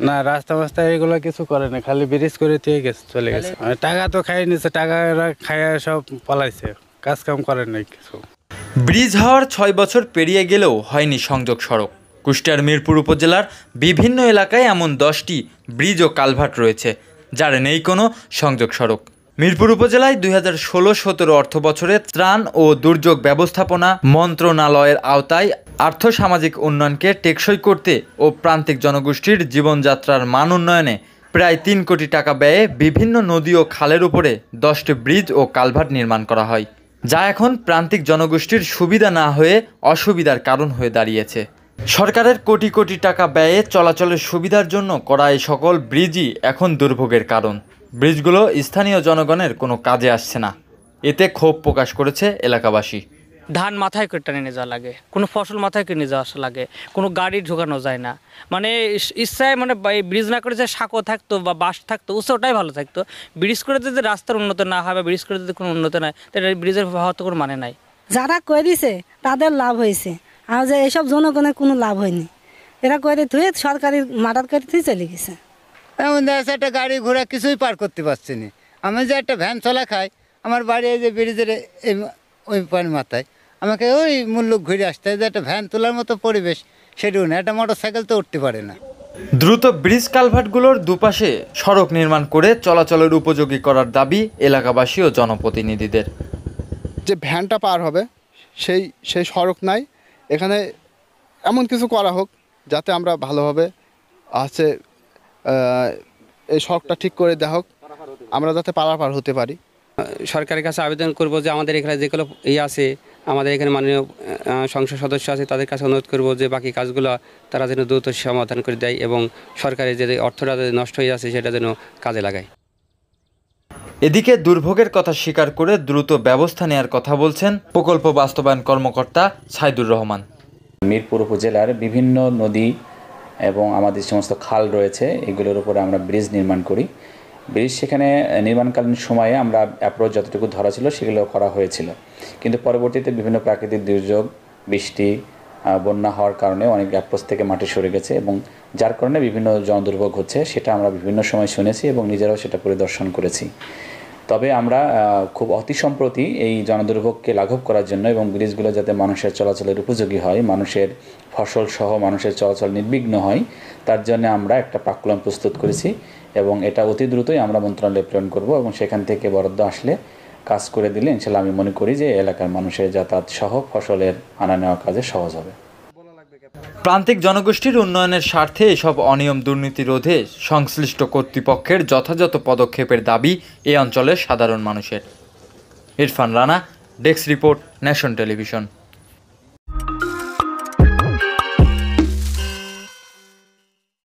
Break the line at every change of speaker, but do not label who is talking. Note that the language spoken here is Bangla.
না, রাস্তা মাস্তা এগুলো কিছু করে না, খালি ব্রিজ করে দিয়ে গেছে, চলে গেছে। টাকা তো খাই নিছে, টাকা খাইয়া সব পালাইছে, কাজ কাম করে নাই কিছু।
ব্রিজ হওয়ার 6 বছর পেরিয়ে গেলেও হয়নি সংযোগ সড়ক। কুষ্টিয়ার মিরপুর উপজেলার বিভিন্ন এলাকায় এমন 10টি ব্রিজ ও কালভার্ট রয়েছে, যার নেই কোনো সংযোগ সড়ক। মিরপুর উপজেলায় 2016-17 অর্থ বছরে ত্রাণ ও দুর্যোগ ব্যবস্থাপনা মন্ত্রণালয়ের আওতায় আর্থসামাজিক উন্নয়নকে টেকসই করতে ও প্রান্তিক জনগোষ্ঠীর জীবনযাত্রার মান উন্নয়নে প্রায় 3 কোটি টাকা ব্যয়ে বিভিন্ন নদী ও খালের উপরে 10টি ব্রিজ ও কালভার্ট নির্মাণ করা হয়, যা এখন প্রান্তিক জনগোষ্ঠীর সুবিধা না হয়ে অসুবিধার কারণ হয়ে দাঁড়িয়েছে। সরকারের কোটি কোটি টাকা ব্যয়ে চলাচলের সুবিধার জন্য করা এই সকল ব্রিজই এখন দুর্ভোগের কারণ। ব্রিজগুলো স্থানীয় জনগণের কোনো কাজে আসছে না, এতে ক্ষোভ প্রকাশ করেছে এলাকাবাসী।
ধান মাথায় করে টেনে নিয়ে যাওয়া লাগে, কোনো ফসল মাথায় করে নিয়ে যাওয়া লাগে, কোনো গাড়ি ঢোকানো যায় না। মানে ইচ্ছায় মানে ব্রিজ না করে যে সাঁকো থাকতো বা বাঁশ থাকতো, ওটাই ভালো থাকতো। ব্রিজ করে যদি রাস্তার উন্নত না হয় বা ব্রিজ করে যদি কোনো উন্নত নাই, তাহলে ব্রিজের হওয়ার তো কোনো মানে নাই।
যারা করে দিছে তাদের লাভ হয়েছে, আর যে এসব জনগণের কোনো লাভ হয়নি। এরা করে ধুয়ে সরকারি মার্ডার করে দিয়ে চলে গেছে।
এমন দেখা একটা গাড়ি ঘোড়া কিছুই পার করতে পারছি না। আমি যে একটা ভ্যান চলা খাই, আমার বাড়ি এই যে ব্রিজের ওই পানি মাথায় আমাকে ওই মূল্য ঘুরে আসতে হয়, যে একটা ভ্যান তোলার মতো পরিবেশ সেটিও না, একটা মোটর সাইকেল তো উঠতে পারে না।
দ্রুত ব্রিজ কালভার্টগুলোর দুপাশে সড়ক নির্মাণ করে চলাচলের উপযোগী করার দাবি এলাকাবাসী ও জনপ্রতিনিধিদের।
যে ভ্যানটা পার হবে সেই সড়ক নাই, এখানে এমন কিছু করা হোক যাতে আমরা ভালোভাবে আছে এই সড়কটা ঠিক করে দেওয়া হোক, আমরা যাতে পারাপার হতে পারি।
সরকারের কাছে আবেদন করব যে আমাদের এখানে যেগুলো আছে, আমাদের এখানে মাননীয় সংসদ সদস্য আছে, তাদের কাছে অনুরোধ করব যে বাকি কাজগুলো তারা যেন দ্রুত সমাধান করে দেয় এবং সরকারের যে অর্থটা নষ্ট হয়ে আছে সেটা যেন কাজে লাগায়।
এদিকে দুর্ভোগের কথা স্বীকার করে দ্রুত ব্যবস্থা নেওয়ার কথা বলছেন প্রকল্প বাস্তবায়ন কর্মকর্তা সাইদুর রহমান।
মিরপুর উপজেলার বিভিন্ন নদী এবং আমাদের সমস্ত খাল রয়েছে, এগুলোর উপরে আমরা ব্রিজ নির্মাণ করি। ব্রিজ সেখানে নির্মাণকালীন সময়ে আমরা অ্যাপ্রোচ যতটুকু ধরা ছিল সেগুলো করা হয়েছিল, কিন্তু পরবর্তীতে বিভিন্ন প্রাকৃতিক দুর্যোগ, বৃষ্টি, বন্যা হওয়ার কারণে অনেক অ্যাপ্রোচ থেকে মাটি সরে গেছে এবং যার কারণে বিভিন্ন জনদুর্ভোগ হচ্ছে, সেটা আমরা বিভিন্ন সময় শুনেছি এবং নিজেরাও সেটা পরিদর্শন করেছি। তবে আমরা খুব অতি সম্প্রতি এই জনদুর্ভোগকে লাঘব করার জন্য এবং ব্রিজগুলো যাতে মানুষের চলাচলের উপযোগী হয়, মানুষের ফসল সহ মানুষের চলাচল নির্বিঘ্ন হয়, তার জন্য আমরা একটা প্রাক্কলন প্রস্তুত করেছি এবং এটা অতি দ্রুতই আমরা মন্ত্রণালয়ে প্রেরণ করব এবং সেখান থেকে বরাদ্দ আসলে কাজ করে দিলে ইনশাআল্লাহ আমি মনে করি যে এলাকার মানুষের যাতায়াত সহ ফসলের আনা নেওয়া কাজে সহজ হবে।
প্রান্তিক জনগোষ্ঠীর উন্নয়নের স্বার্থে এসব অনিয়ম দুর্নীতি রোধে সংশ্লিষ্ট কর্তৃপক্ষের যথাযথ পদক্ষেপের দাবি এ অঞ্চলের সাধারণ মানুষের। Irfan Rana, desk report, nation television.